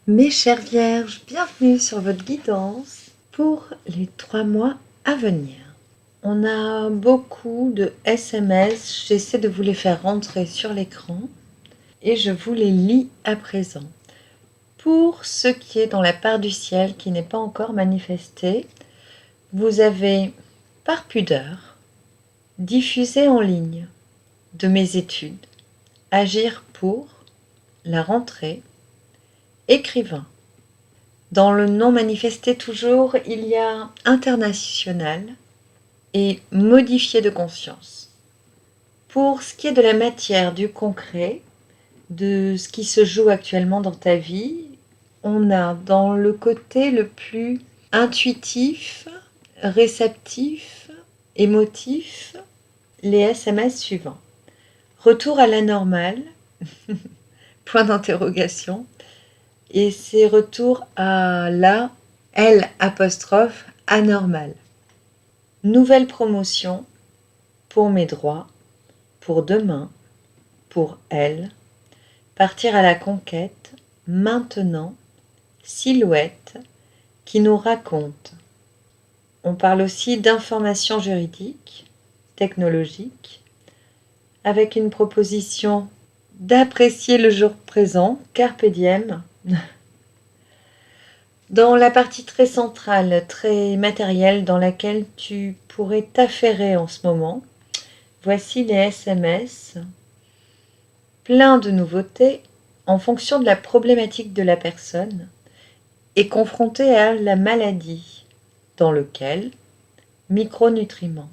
Mes chères vierges, bienvenue sur votre guidance pour les 3 mois à venir. On a beaucoup de SMS, j'essaie de vous les faire rentrer sur l'écran et je vous les lis à présent. Pour ce qui est dans la part du ciel qui n'est pas encore manifestée, vous avez, par pudeur, diffusé en ligne de mes études, agir pour la rentrée, écrivain. Dans le non manifesté toujours, il y a international et modifié de conscience. Pour ce qui est de la matière, du concret, de ce qui se joue actuellement dans ta vie, on a dans le côté le plus intuitif, réceptif, émotif, les SMS suivants. Retour à la normale, point d'interrogation, et c'est retour à la L apostrophe anormal. Nouvelle promotion pour mes droits, pour demain, pour elle, partir à la conquête, maintenant, silhouette, qui nous raconte. On parle aussi d'informations juridiques, technologiques, avec une proposition d'apprécier le jour présent, carpe diem. Dans la partie très centrale, très matérielle, dans laquelle tu pourrais t'affairer en ce moment, voici les SMS, plein de nouveautés en fonction de la problématique de la personne et confrontée à la maladie, dans lequel micronutriments.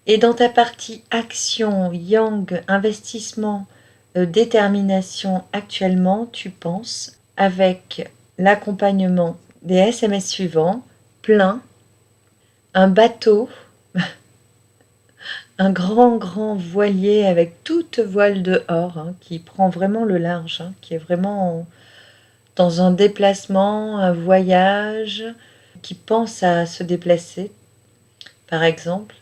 Et dans ta partie action, yang, investissement, détermination, actuellement, tu penses avec l'accompagnement des SMS suivants, plein, un bateau, un grand voilier avec toute voile dehors, qui prend vraiment le large, qui est vraiment dans un déplacement, un voyage, qui pense à se déplacer, par exemple,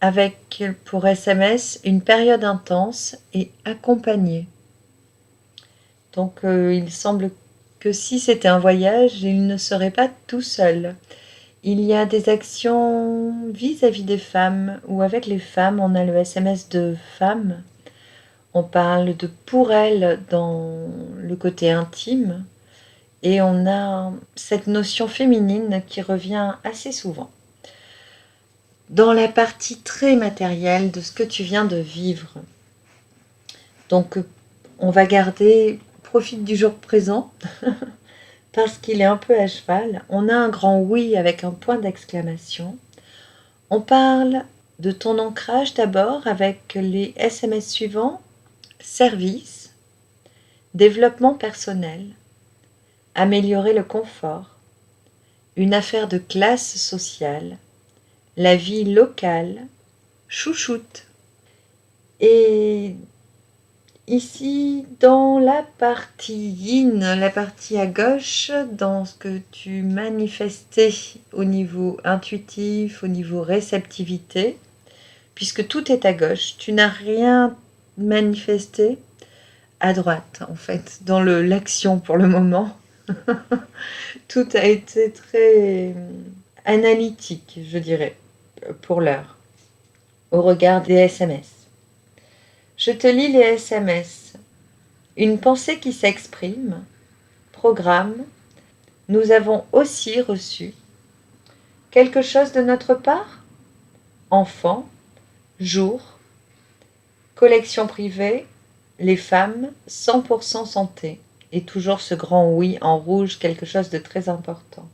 avec pour SMS une période intense et accompagnée. Donc il semble que si c'était un voyage, il ne serait pas tout seul. Il y a des actions vis-à-vis des femmes ou avec les femmes. On a le SMS de femmes. On parle de pour elles dans le côté intime. Et on a cette notion féminine qui revient assez souvent. Dans la partie très matérielle de ce que tu viens de vivre. Donc on va garder, profite du jour présent. Parce qu'il est un peu à cheval, on a un grand oui avec un point d'exclamation. On parle de ton ancrage d'abord avec les SMS suivants, service, développement personnel, améliorer le confort, une affaire de classe sociale, la vie locale, chouchoute. Et ici, dans la partie yin, la partie à gauche, dans ce que tu manifestais au niveau intuitif, au niveau réceptivité, puisque tout est à gauche, tu n'as rien manifesté à droite, en fait, dans l'action pour le moment. Tout a été très analytique, je dirais, pour l'heure, au regard des SMS. Je te lis les SMS. Une pensée qui s'exprime, programme, nous avons aussi reçu quelque chose de notre part, enfant, jour, collection privée, les femmes, 100% santé, et toujours ce grand oui en rouge, quelque chose de très important.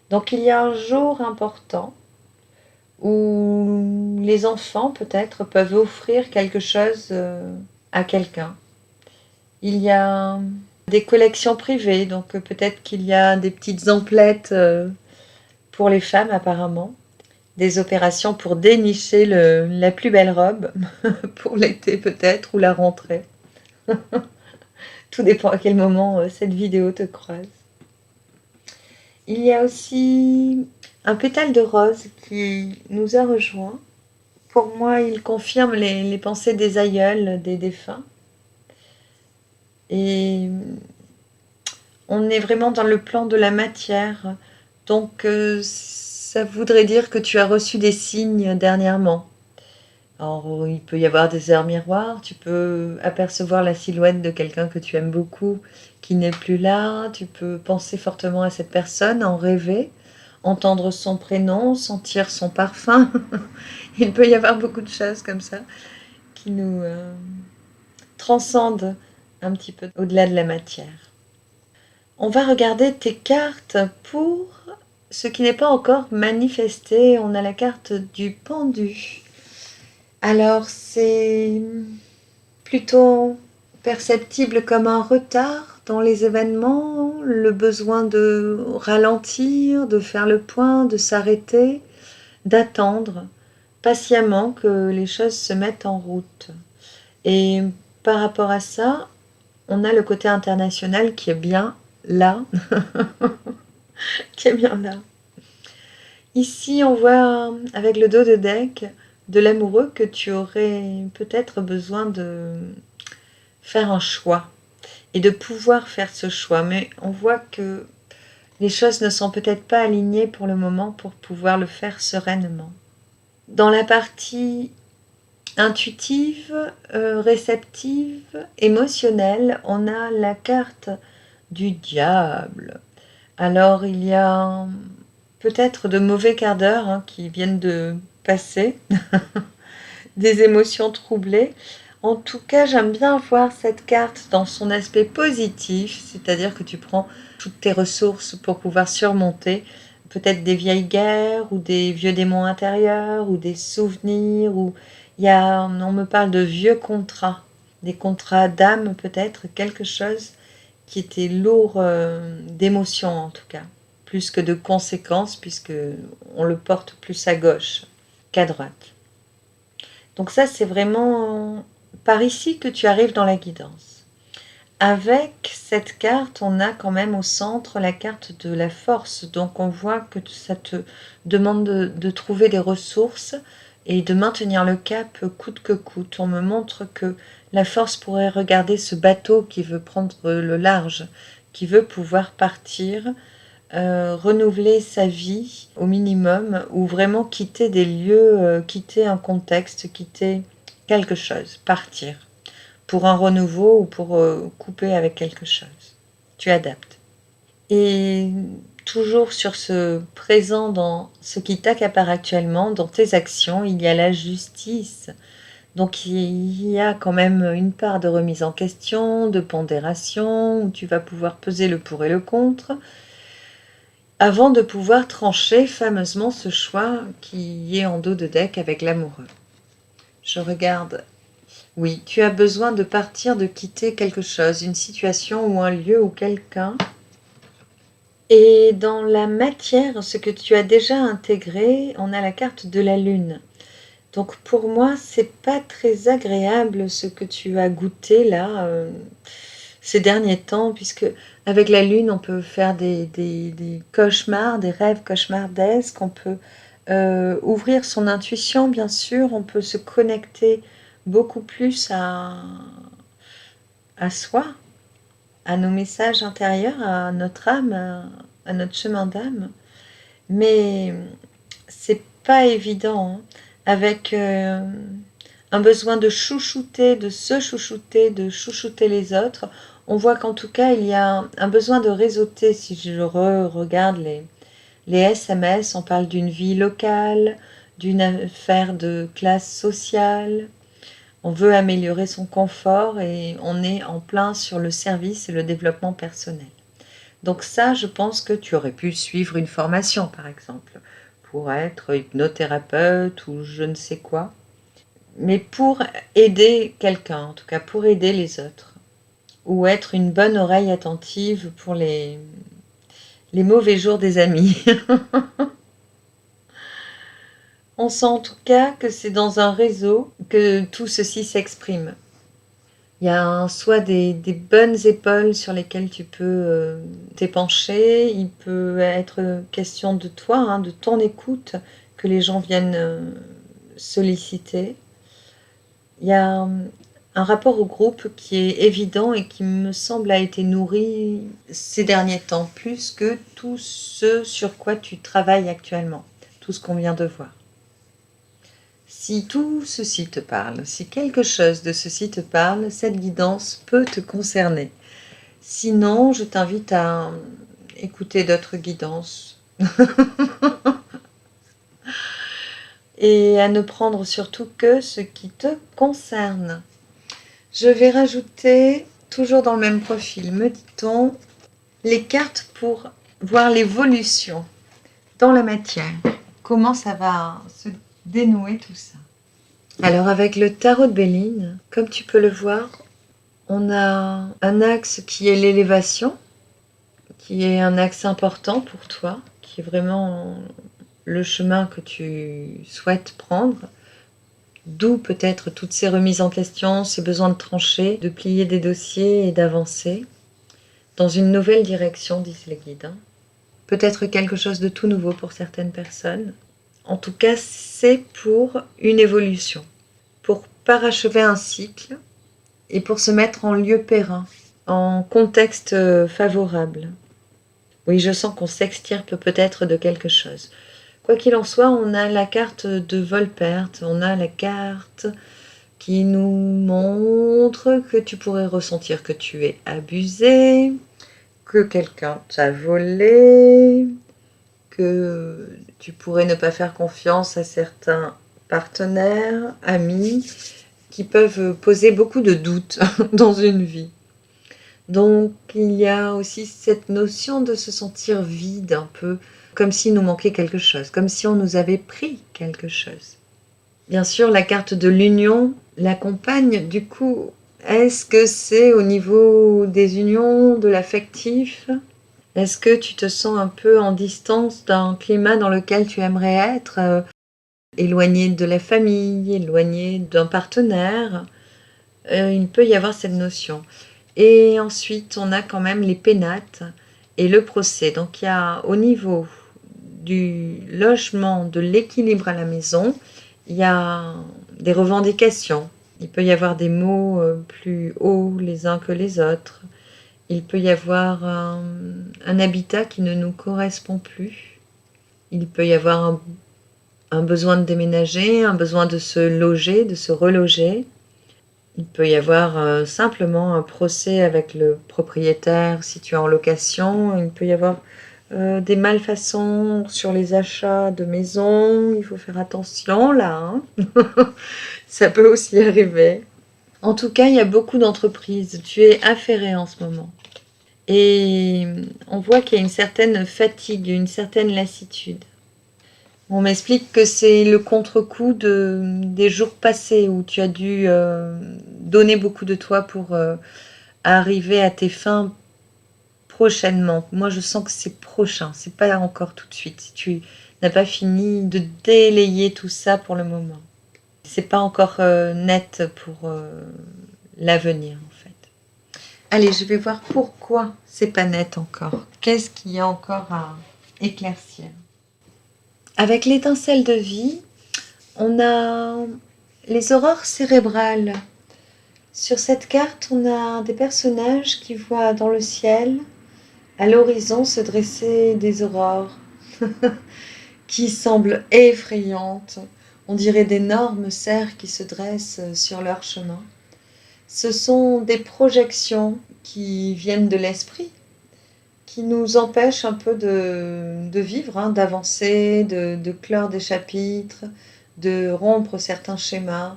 Donc il y a un jour important où les enfants peut-être peuvent offrir quelque chose à quelqu'un. Il y a des collections privées, donc peut-être qu'il y a des petites emplettes pour les femmes apparemment, des opérations pour dénicher la plus belle robe, pour l'été peut-être, ou la rentrée. Tout dépend à quel moment cette vidéo te croise. Il y a aussi un pétale de rose qui nous a rejoints. Pour moi, il confirme les pensées des aïeuls, des défunts. Et On est vraiment dans le plan de la matière. Donc, ça voudrait dire que tu as reçu des signes dernièrement. Alors, il peut y avoir des heures miroirs, tu peux apercevoir la silhouette de quelqu'un que tu aimes beaucoup qui n'est plus là, tu peux penser fortement à cette personne, en rêver, entendre son prénom, sentir son parfum. Il peut y avoir beaucoup de choses comme ça qui nous transcendent un petit peu au-delà de la matière. On va regarder tes cartes pour ce qui n'est pas encore manifesté. On a la carte du pendu. Alors, c'est plutôt perceptible comme un retard dans les événements, le besoin de ralentir, de faire le point, de s'arrêter, d'attendre patiemment que les choses se mettent en route. Et par rapport à ça, on a le côté international qui est bien là, qui est bien là. Ici, on voit avec le dos de deck de l'amoureux que tu aurais peut-être besoin de faire un choix et de pouvoir faire ce choix. Mais on voit que les choses ne sont peut-être pas alignées pour le moment pour pouvoir le faire sereinement. Dans la partie intuitive, réceptive, émotionnelle, on a la carte du diable. Alors il y a peut-être de mauvais quarts d'heure qui viennent de passer, des émotions troublées. En tout cas, j'aime bien voir cette carte dans son aspect positif, c'est-à-dire que tu prends toutes tes ressources pour pouvoir surmonter peut-être des vieilles guerres ou des vieux démons intérieurs ou des souvenirs. On me parle de vieux contrats, des contrats d'âme peut-être, quelque chose qui était lourd d'émotions en tout cas, plus que de conséquences puisque on le porte plus à gauche qu'à droite. Donc ça, c'est vraiment par ici que tu arrives dans la guidance. Avec cette carte, on a quand même au centre la carte de la force. Donc on voit que ça te demande de trouver des ressources et de maintenir le cap coûte que coûte. On me montre que la force pourrait regarder ce bateau qui veut prendre le large, qui veut pouvoir partir, renouveler sa vie au minimum ou vraiment quitter des lieux, quitter un contexte, quitter quelque chose, partir pour un renouveau ou pour couper avec quelque chose. Tu adaptes. Et toujours sur ce présent dans ce qui t'accapare actuellement, dans tes actions, il y a la justice. Donc il y a quand même une part de remise en question, de pondération, où tu vas pouvoir peser le pour et le contre, avant de pouvoir trancher fameusement ce choix qui est en dos de deck avec l'amoureux. Je regarde. Oui, tu as besoin de partir, de quitter quelque chose, une situation ou un lieu ou quelqu'un. Et dans la matière, ce que tu as déjà intégré, on a la carte de la lune. Donc pour moi, c'est pas très agréable ce que tu as goûté là ces derniers temps, puisque avec la lune, on peut faire des cauchemars, des rêves cauchemardesques, on peut ouvrir son intuition, bien sûr, on peut se connecter beaucoup plus à soi, à nos messages intérieurs, à notre âme, à notre chemin d'âme. Mais c'est pas évident, avec un besoin de chouchouter, de se chouchouter, de chouchouter les autres. On voit qu'en tout cas, il y a un besoin de réseauter. Si je regarde les SMS, on parle d'une vie locale, d'une affaire de classe sociale. On veut améliorer son confort et on est en plein sur le service et le développement personnel. Donc ça, je pense que tu aurais pu suivre une formation, par exemple, pour être hypnothérapeute ou je ne sais quoi. Mais pour aider quelqu'un, en tout cas pour aider les autres. Ou être une bonne oreille attentive pour les mauvais jours des amis. On sent en tout cas que c'est dans un réseau que tout ceci s'exprime. Il y a soit des bonnes épaules sur lesquelles tu peux t'épancher, il peut être question de toi, de ton écoute, que les gens viennent solliciter. Il y a un rapport au groupe qui est évident et qui me semble a été nourri ces derniers temps, plus que tout ce sur quoi tu travailles actuellement, tout ce qu'on vient de voir. Si tout ceci te parle, si quelque chose de ceci te parle, cette guidance peut te concerner. Sinon, je t'invite à écouter d'autres guidances et à ne prendre surtout que ce qui te concerne. Je vais rajouter, toujours dans le même profil, me dit-on, les cartes pour voir l'évolution dans la matière. Comment ça va se dénouer tout ça. Alors avec le tarot de Béline, comme tu peux le voir, on a un axe qui est l'élévation, qui est un axe important pour toi, qui est vraiment le chemin que tu souhaites prendre. D'où peut-être toutes ces remises en question, ces besoins de trancher, de plier des dossiers et d'avancer dans une nouvelle direction, disent les guides. Peut-être quelque chose de tout nouveau pour certaines personnes. En tout cas, c'est pour une évolution, pour parachever un cycle et pour se mettre en lieu périn, en contexte favorable. Oui, je sens qu'on s'extirpe peut-être de quelque chose. Quoi qu'il en soit, on a la carte de vol-perte, on a la carte qui nous montre que tu pourrais ressentir que tu es abusé, que quelqu'un t'a volé, que tu pourrais ne pas faire confiance à certains partenaires, amis, qui peuvent poser beaucoup de doutes dans une vie. Donc il y a aussi cette notion de se sentir vide un peu, comme s'il nous manquait quelque chose, comme si on nous avait pris quelque chose. Bien sûr, la carte de l'union l'accompagne. Du coup, est-ce que c'est au niveau des unions, de l'affectif ? Est-ce que tu te sens un peu en distance d'un climat dans lequel tu aimerais être, éloigné de la famille, éloigné d'un partenaire ? Il peut y avoir cette notion. Et ensuite, on a quand même les pénates et le procès. Donc, il y a au niveau du logement, de l'équilibre à la maison, il y a des revendications. Il peut y avoir des mots plus hauts les uns que les autres. Il peut y avoir un habitat qui ne nous correspond plus. Il peut y avoir un besoin de déménager, un besoin de se loger, de se reloger. Il peut y avoir simplement un procès avec le propriétaire si tu es en location. Il peut y avoir des malfaçons sur les achats de maisons. Il faut faire attention là. Ça peut aussi arriver. En tout cas, il y a beaucoup d'entreprises. Tu es affairé en ce moment. Et on voit qu'il y a une certaine fatigue, une certaine lassitude. On m'explique que c'est le contre-coup des jours passés où tu as dû donner beaucoup de toi pour arriver à tes fins prochainement. Moi, je sens que c'est prochain, c'est pas encore tout de suite. Si tu n'as pas fini de délayer tout ça pour le moment, c'est pas encore net pour l'avenir en fait. Allez, je vais voir pourquoi c'est pas net encore. Qu'est-ce qu'il y a encore à éclaircir? Avec l'étincelle de vie, on a les aurores cérébrales. Sur cette carte, on a des personnages qui voient dans le ciel, à l'horizon, se dresser des aurores qui semblent effrayantes. On dirait d'énormes cerfs qui se dressent sur leur chemin. Ce sont des projections qui viennent de l'esprit, qui nous empêchent un peu de vivre, d'avancer, de clore des chapitres, de rompre certains schémas.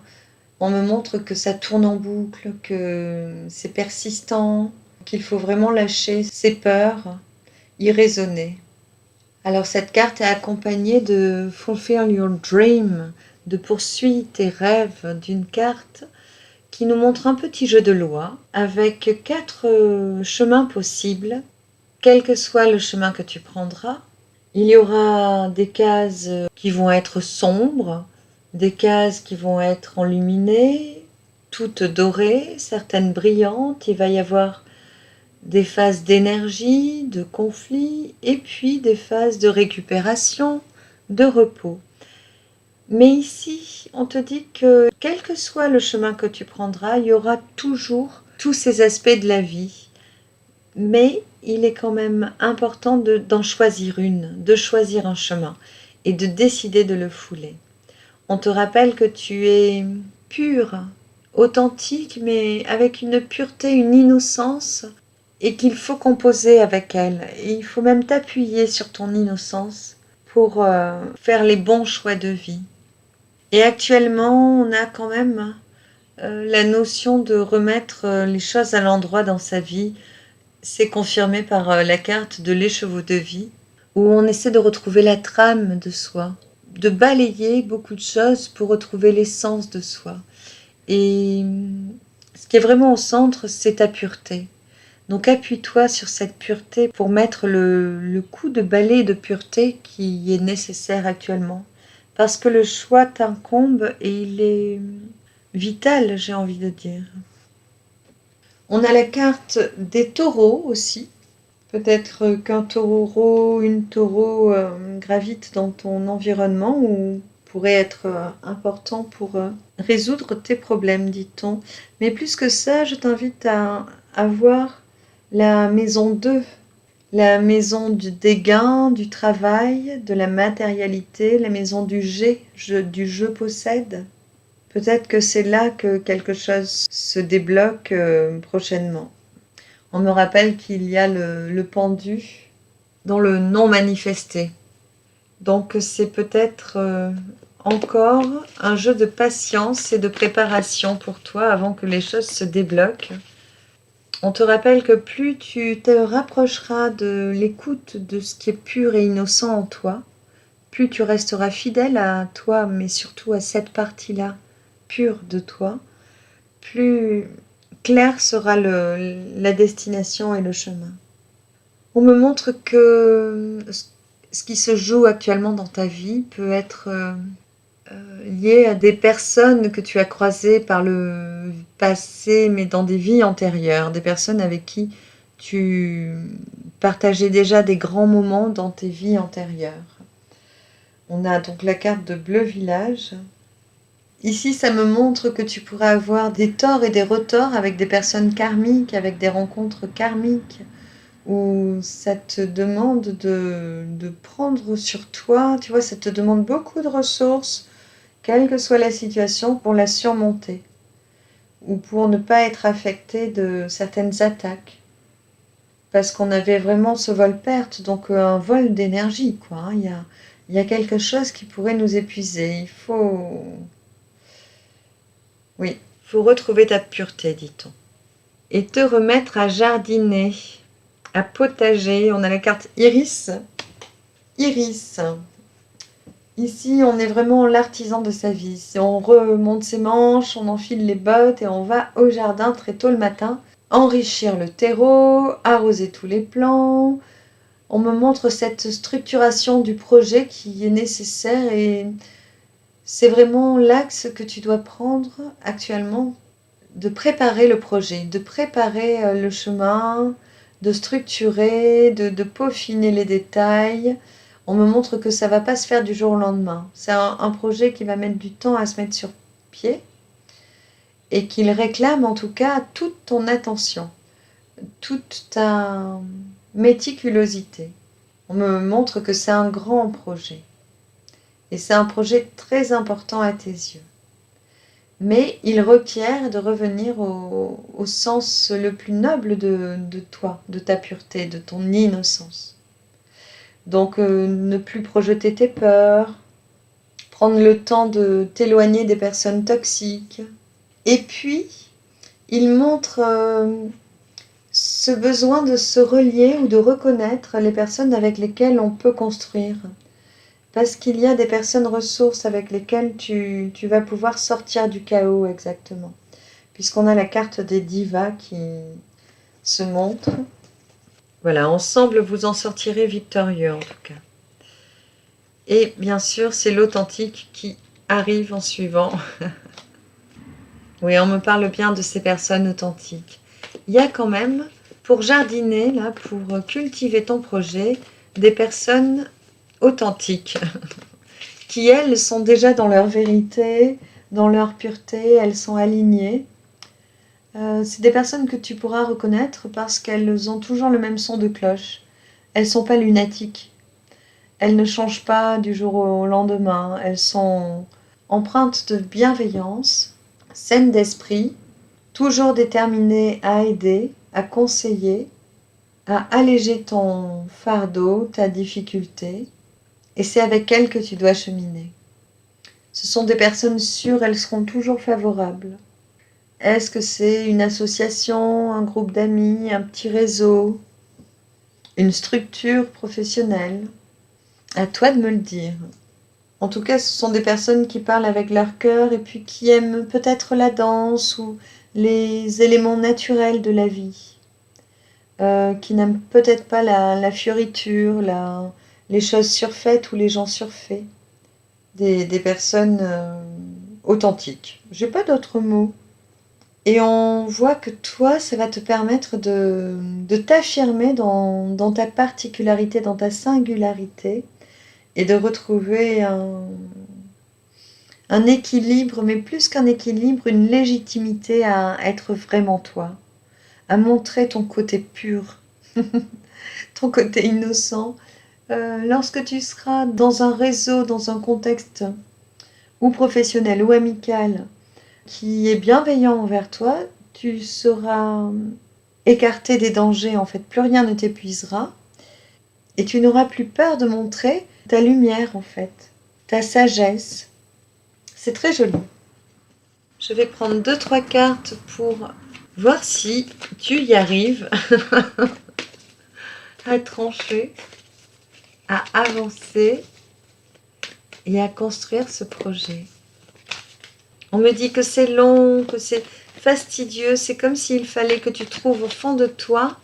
On me montre que ça tourne en boucle, que c'est persistant, qu'il faut vraiment lâcher ses peurs, y raisonner. Alors cette carte est accompagnée de Fulfill Your Dream, de poursuivre tes rêves, d'une carte qui nous montre un petit jeu de loi avec 4 chemins possibles. Quel que soit le chemin que tu prendras, il y aura des cases qui vont être sombres, des cases qui vont être enluminées, toutes dorées, certaines brillantes. Il va y avoir des phases d'énergie, de conflit, et puis des phases de récupération, de repos. Mais ici, on te dit que quel que soit le chemin que tu prendras, il y aura toujours tous ces aspects de la vie. Mais il est quand même important d'en choisir une, de choisir un chemin et de décider de le fouler. On te rappelle que tu es pur, authentique, mais avec une pureté, une innocence, et qu'il faut composer avec elle. Et il faut même t'appuyer sur ton innocence pour faire les bons choix de vie. Et actuellement, on a quand même la notion de remettre les choses à l'endroit dans sa vie. C'est confirmé par la carte de l'écheveau de vie, où on essaie de retrouver la trame de soi, de balayer beaucoup de choses pour retrouver l'essence de soi. Et ce qui est vraiment au centre, c'est ta pureté. Donc appuie-toi sur cette pureté pour mettre le coup de balai de pureté qui est nécessaire actuellement. Parce que le choix t'incombe et il est vital, j'ai envie de dire. On a la carte des taureaux aussi. Peut-être qu'un taureau, une taureau gravite dans ton environnement ou pourrait être important pour résoudre tes problèmes, dit-on. Mais plus que ça, je t'invite à voir la maison 2, la maison des gains, du travail, de la matérialité, la maison du du je possède. Peut-être que c'est là que quelque chose se débloque prochainement. On me rappelle qu'il y a le pendu dans le non manifesté. Donc c'est peut-être encore un jeu de patience et de préparation pour toi avant que les choses se débloquent. On te rappelle que plus tu te rapprocheras de l'écoute de ce qui est pur et innocent en toi, plus tu resteras fidèle à toi, mais surtout à cette partie-là pure de toi, plus clair sera la destination et le chemin. On me montre que ce qui se joue actuellement dans ta vie peut être lié à des personnes que tu as croisées par le passé, mais dans des vies antérieures, des personnes avec qui tu partageais déjà des grands moments dans tes vies antérieures. On a donc la carte de Bleu Village. Ici, ça me montre que tu pourras avoir des torts et des retorts avec des personnes karmiques, avec des rencontres karmiques, où ça te demande de prendre sur toi, tu vois, ça te demande beaucoup de ressources, quelle que soit la situation, pour la surmonter, ou pour ne pas être affecté de certaines attaques. Parce qu'on avait vraiment ce vol-perte, donc un vol d'énergie, quoi. Hein. Il y a quelque chose qui pourrait nous épuiser. Il faut... Oui, il faut retrouver ta pureté, dit-on. Et te remettre à jardiner, à potager. On a la carte Iris. Iris. Ici, on est vraiment l'artisan de sa vie. Si on remonte ses manches, on enfile les bottes et on va au jardin très tôt le matin, enrichir le terreau, arroser tous les plants. On me montre cette structuration du projet qui est nécessaire et c'est vraiment l'axe que tu dois prendre actuellement, de préparer le projet, de préparer le chemin, de structurer, de peaufiner les détails. On me montre que ça ne va pas se faire du jour au lendemain. C'est un projet qui va mettre du temps à se mettre sur pied et qu'il réclame en tout cas toute ton attention, toute ta méticulosité. On me montre que c'est un grand projet et c'est un projet très important à tes yeux. Mais il requiert de revenir au sens le plus noble de toi, de ta pureté, de ton innocence. Donc ne plus projeter tes peurs, prendre le temps de t'éloigner des personnes toxiques. Et puis, il montre ce besoin de se relier ou de reconnaître les personnes avec lesquelles on peut construire. Parce qu'il y a des personnes ressources avec lesquelles tu vas pouvoir sortir du chaos exactement. Puisqu'on a la carte des divas qui se montre. Voilà, ensemble vous en sortirez victorieux en tout cas. Et bien sûr, c'est l'authentique qui arrive en suivant. Oui, on me parle bien de ces personnes authentiques. Il y a quand même, pour jardiner, là, pour cultiver ton projet, des personnes authentiques qui elles sont déjà dans leur vérité, dans leur pureté, elles sont alignées. C'est des personnes que tu pourras reconnaître parce qu'elles ont toujours le même son de cloche. Elles ne sont pas lunatiques. Elles ne changent pas du jour au lendemain. Elles sont empreintes de bienveillance, saines d'esprit, toujours déterminées à aider, à conseiller, à alléger ton fardeau, ta difficulté. Et c'est avec elles que tu dois cheminer. Ce sont des personnes sûres, elles seront toujours favorables. Est-ce que c'est une association, un groupe d'amis, un petit réseau, une structure professionnelle? À toi de me le dire. En tout cas, ce sont des personnes qui parlent avec leur cœur et puis qui aiment peut-être la danse ou les éléments naturels de la vie. Qui n'aiment peut-être pas la fioriture, les choses surfaites ou les gens surfaits. Des personnes authentiques. J'ai pas d'autres mots. Et on voit que toi, ça va te permettre de t'affirmer dans ta particularité, dans ta singularité, et de retrouver un équilibre, mais plus qu'un équilibre, une légitimité à être vraiment toi, à montrer ton côté pur, ton côté innocent. Lorsque tu seras dans un réseau, dans un contexte ou professionnel ou amical, qui est bienveillant envers toi, tu seras écarté des dangers, en fait, plus rien ne t'épuisera, et tu n'auras plus peur de montrer ta lumière, en fait, ta sagesse. C'est très joli. Je vais prendre 2-3 cartes pour voir si tu y arrives à trancher, à avancer et à construire ce projet. On me dit que c'est long, que c'est fastidieux, c'est comme s'il fallait que tu trouves au fond de toi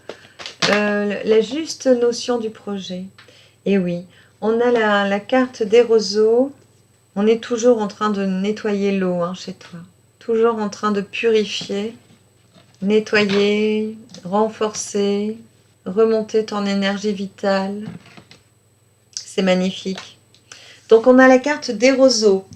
la juste notion du projet. Et oui, on a la carte des roseaux, on est toujours en train de nettoyer l'eau chez toi, toujours en train de purifier, nettoyer, renforcer, remonter ton énergie vitale. C'est magnifique. Donc on a la carte des roseaux,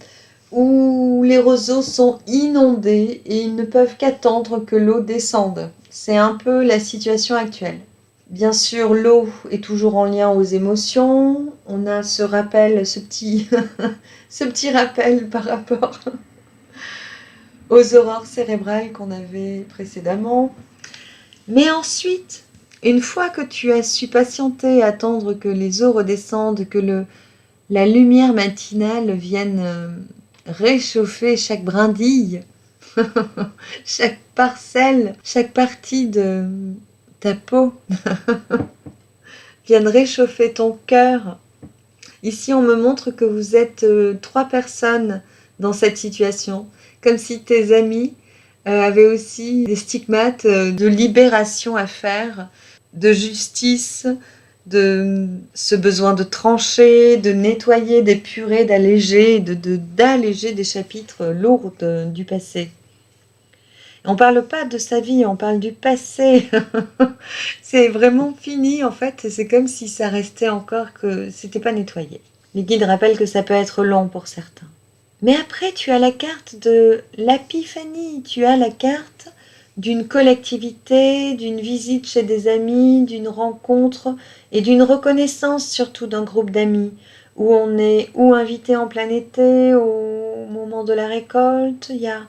où les roseaux sont inondés et ils ne peuvent qu'attendre que l'eau descende. C'est un peu la situation actuelle. Bien sûr, l'eau est toujours en lien aux émotions. On a ce rappel, ce petit rappel par rapport aux aurores cérébrales qu'on avait précédemment. Mais ensuite, une fois que tu as su patienter, attendre que les eaux redescendent, que la lumière matinale vienne réchauffer chaque brindille, chaque parcelle, chaque partie de ta peau, vienne réchauffer ton cœur. Ici, on me montre que vous êtes 3 personnes dans cette situation, comme si tes amis avaient aussi des stigmates de libération à faire, de justice, de ce besoin de trancher, de nettoyer, d'épurer, d'alléger, d'alléger des chapitres lourds du passé. On ne parle pas de sa vie, on parle du passé. C'est vraiment fini en fait, c'est comme si ça restait encore, que c'était pas nettoyé. Les guides rappellent que ça peut être long pour certains. Mais après, tu as la carte de l'épiphanie, tu as la carte d'une collectivité, d'une visite chez des amis, d'une rencontre et d'une reconnaissance surtout d'un groupe d'amis, où on est ou invité en plein été, au moment de la récolte. Il y a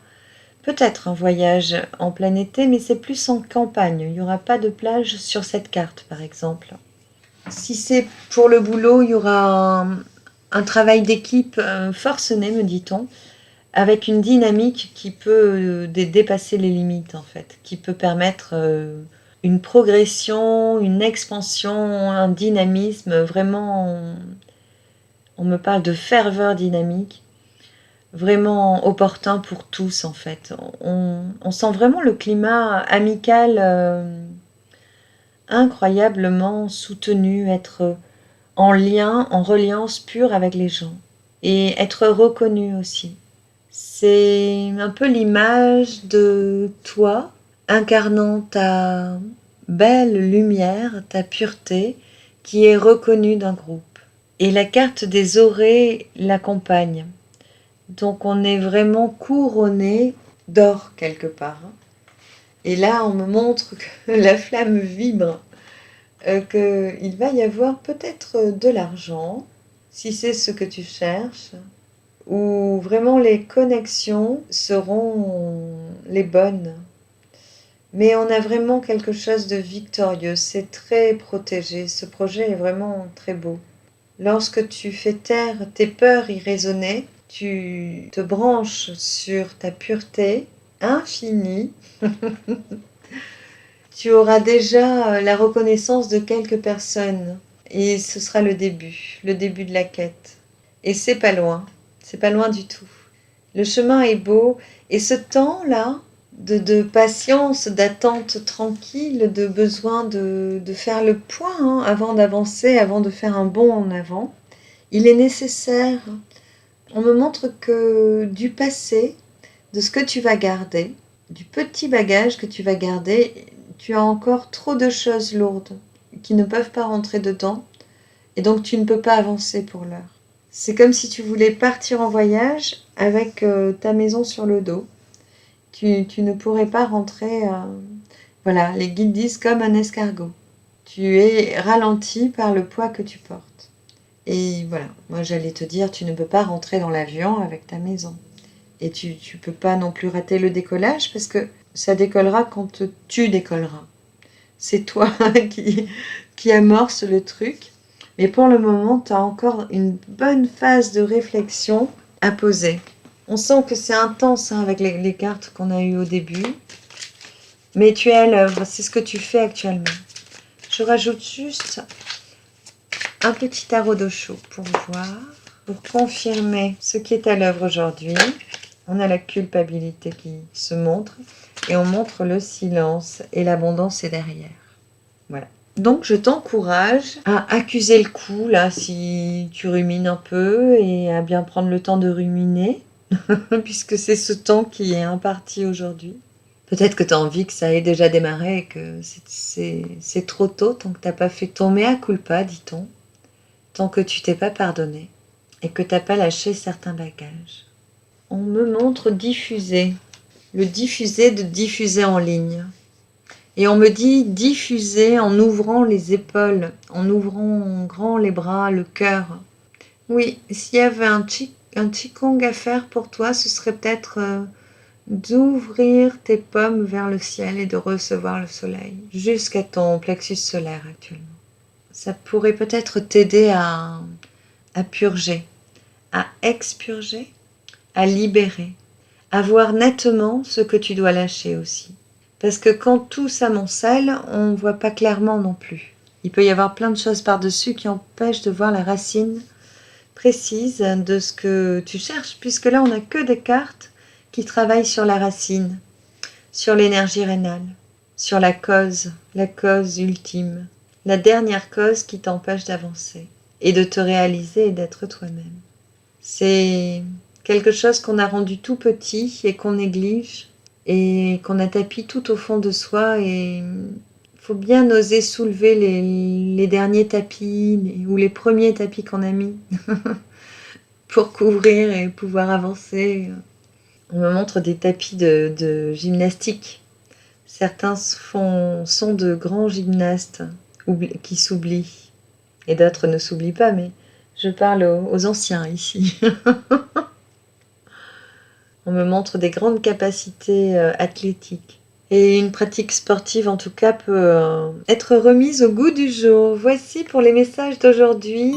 peut-être un voyage en plein été, mais c'est plus en campagne. Il n'y aura pas de plage sur cette carte, par exemple. Si c'est pour le boulot, il y aura un travail d'équipe forcené, me dit-on, avec une dynamique qui peut dépasser les limites, en fait, qui peut permettre une progression, une expansion, un dynamisme. Vraiment, on me parle de ferveur dynamique, vraiment opportun pour tous, en fait. On sent vraiment le climat amical incroyablement soutenu, être en lien, en reliance pure avec les gens, et être reconnu aussi. C'est un peu l'image de toi incarnant ta belle lumière, ta pureté, qui est reconnue d'un groupe. Et la carte des orées l'accompagne. Donc on est vraiment couronné d'or quelque part. Et là, on me montre que la flamme vibre, qu'il va y avoir peut-être de l'argent, si c'est ce que tu cherches, où vraiment les connexions seront les bonnes. Mais on a vraiment quelque chose de victorieux, c'est très protégé, ce projet est vraiment très beau. Lorsque tu fais taire tes peurs irraisonnées, tu te branches sur ta pureté infinie, tu auras déjà la reconnaissance de quelques personnes et ce sera le début de la quête. Et c'est pas loin du tout. Le chemin est beau et ce temps-là de patience, d'attente tranquille, de besoin de faire le point avant d'avancer, avant de faire un bond en avant, il est nécessaire. On me montre que du passé, de ce que tu vas garder, du petit bagage que tu vas garder, tu as encore trop de choses lourdes qui ne peuvent pas rentrer dedans et donc tu ne peux pas avancer pour l'heure. C'est comme si tu voulais partir en voyage avec ta maison sur le dos. Tu ne pourrais pas rentrer, voilà, les guides disent comme un escargot. Tu es ralenti par le poids que tu portes. Et voilà, moi j'allais te dire, tu ne peux pas rentrer dans l'avion avec ta maison. Et tu peux pas non plus rater le décollage parce que ça décollera quand tu décolleras. C'est toi qui amorce le truc. Mais pour le moment, tu as encore une bonne phase de réflexion à poser. On sent que c'est intense avec les cartes qu'on a eues au début. Mais tu es à l'œuvre, c'est ce que tu fais actuellement. Je rajoute juste un petit tarot d'eau chaud pour voir, pour confirmer ce qui est à l'œuvre aujourd'hui. On a la culpabilité qui se montre et on montre le silence et l'abondance est derrière. Voilà. Donc je t'encourage à accuser le coup là si tu rumines un peu et à bien prendre le temps de ruminer puisque c'est ce temps qui est imparti aujourd'hui. Peut-être que tu as envie que ça ait déjà démarré et que c'est trop tôt tant que tu n'as pas fait ton mea culpa, dit-on, tant que tu t'es pas pardonné et que tu n'as pas lâché certains bagages. On me montre diffuser, le diffuser de diffuser en ligne. Et on me dit diffuser en ouvrant les épaules, en ouvrant grand les bras, le cœur. Oui, s'il y avait un qigong à faire pour toi, ce serait peut-être d'ouvrir tes paumes vers le ciel et de recevoir le soleil, jusqu'à ton plexus solaire actuellement. Ça pourrait peut-être t'aider à purger, à expurger, à libérer, à voir nettement ce que tu dois lâcher aussi. Parce que quand tout s'amoncelle, on ne voit pas clairement non plus. Il peut y avoir plein de choses par-dessus qui empêchent de voir la racine précise de ce que tu cherches, puisque là, on n'a que des cartes qui travaillent sur la racine, sur l'énergie rénale, sur la cause ultime, la dernière cause qui t'empêche d'avancer et de te réaliser et d'être toi-même. C'est quelque chose qu'on a rendu tout petit et qu'on néglige et qu'on a tapis tout au fond de soi et il faut bien oser soulever les derniers tapis ou les premiers tapis qu'on a mis pour couvrir et pouvoir avancer. On me montre des tapis de gymnastique. Certains sont de grands gymnastes qui s'oublient et d'autres ne s'oublient pas, mais je parle aux anciens ici. On me montre des grandes capacités athlétiques. Et une pratique sportive, en tout cas, peut être remise au goût du jour. Voici pour les messages d'aujourd'hui.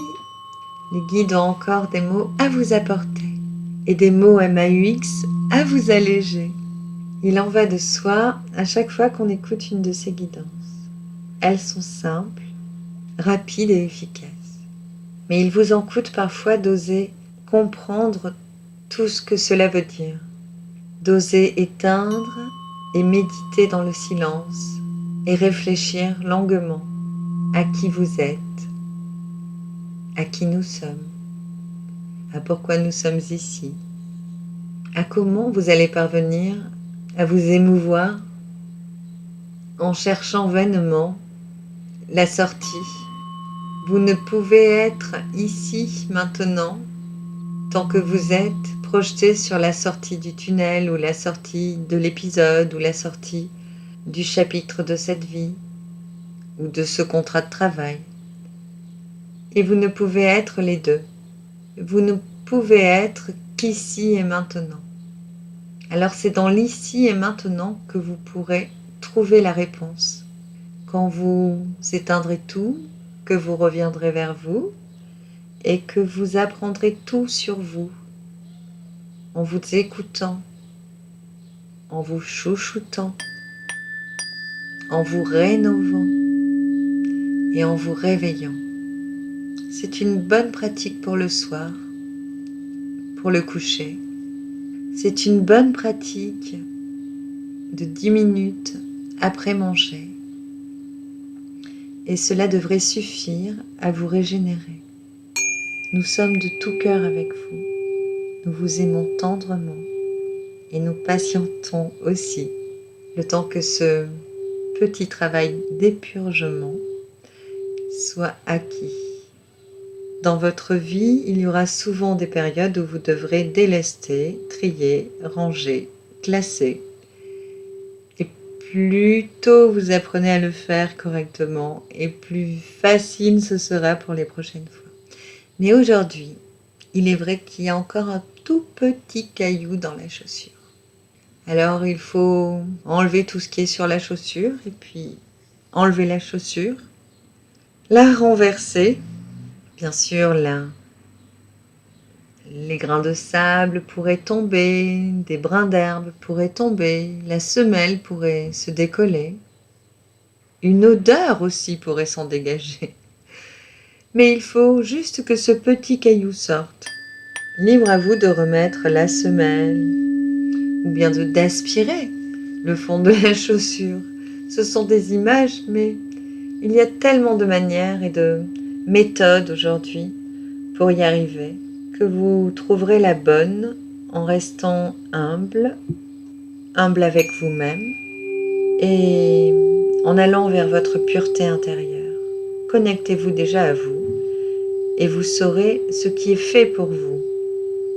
Les guides ont encore des mots à vous apporter. Et des mots MAUX à vous alléger. Il en va de soi à chaque fois qu'on écoute une de ces guidances. Elles sont simples, rapides et efficaces. Mais il vous en coûte parfois d'oser comprendre tout ce que cela veut dire, d'oser éteindre et méditer dans le silence et réfléchir longuement à qui vous êtes, à qui nous sommes, à pourquoi nous sommes ici, à comment vous allez parvenir à vous émouvoir en cherchant vainement la sortie Vous ne pouvez être ici, maintenant, tant que vous êtes projeté sur la sortie du tunnel ou la sortie de l'épisode ou la sortie du chapitre de cette vie ou de ce contrat de travail. Et vous ne pouvez être les deux. Vous ne pouvez être qu'ici et maintenant. Alors c'est dans l'ici et maintenant que vous pourrez trouver la réponse. Quand vous éteindrez tout, que vous reviendrez vers vous et que vous apprendrez tout sur vous en vous écoutant, en vous chouchoutant, en vous rénovant et en vous réveillant. C'est une bonne pratique pour le soir, pour le coucher. C'est une bonne pratique de 10 minutes après manger. Et cela devrait suffire à vous régénérer. Nous sommes de tout cœur avec vous. Nous vous aimons tendrement et nous patientons aussi le temps que ce petit travail d'épurgement soit acquis. Dans votre vie, il y aura souvent des périodes où vous devrez délester, trier, ranger, classer. Et plus tôt vous apprenez à le faire correctement, et plus facile ce sera pour les prochaines fois. Mais aujourd'hui, il est vrai qu'il y a encore un tout petit caillou dans la chaussure. Alors il faut enlever tout ce qui est sur la chaussure, et puis enlever la chaussure, la renverser. Bien sûr, les grains de sable pourraient tomber, des brins d'herbe pourraient tomber, la semelle pourrait se décoller, une odeur aussi pourrait s'en dégager. Mais il faut juste que ce petit caillou sorte. Libre à vous de remettre la semelle ou bien d'aspirer le fond de la chaussure. Ce sont des images, mais il y a tellement de manières et de méthodes aujourd'hui pour y arriver que vous trouverez la bonne en restant humble avec vous-même et en allant vers votre pureté intérieure. Connectez-vous déjà à vous et vous saurez ce qui est fait pour vous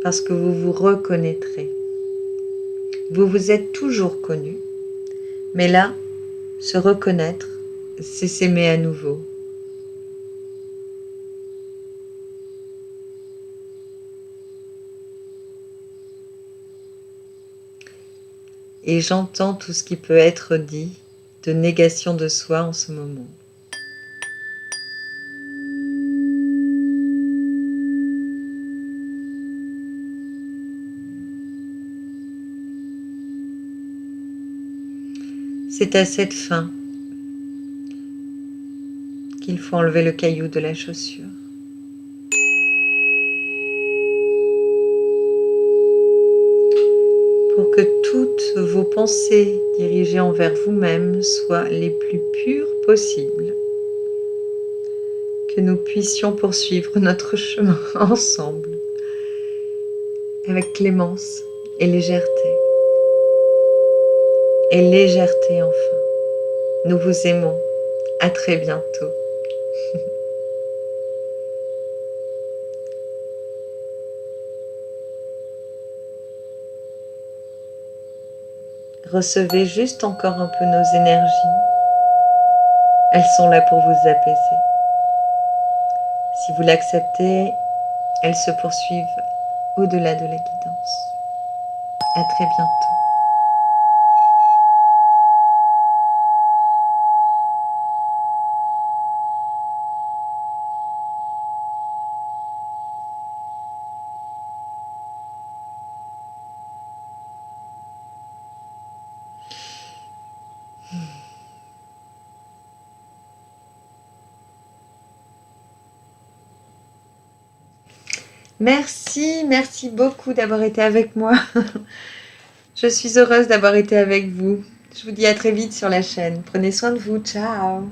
parce que vous vous reconnaîtrez. Vous vous êtes toujours connu, mais là, se reconnaître, c'est s'aimer à nouveau. Et j'entends tout ce qui peut être dit de négation de soi en ce moment. C'est à cette fin qu'il faut enlever le caillou de la chaussure. Pour que toutes vos pensées dirigées envers vous-même soient les plus pures possibles. Que nous puissions poursuivre notre chemin ensemble, avec clémence et légèreté. Et légèreté enfin. Nous vous aimons. À très bientôt. Recevez juste encore un peu nos énergies. Elles sont là pour vous apaiser. Si vous l'acceptez, elles se poursuivent au-delà de la guidance. À très bientôt. Merci beaucoup d'avoir été avec moi. Je suis heureuse d'avoir été avec vous. Je vous dis à très vite sur la chaîne. Prenez soin de vous. Ciao.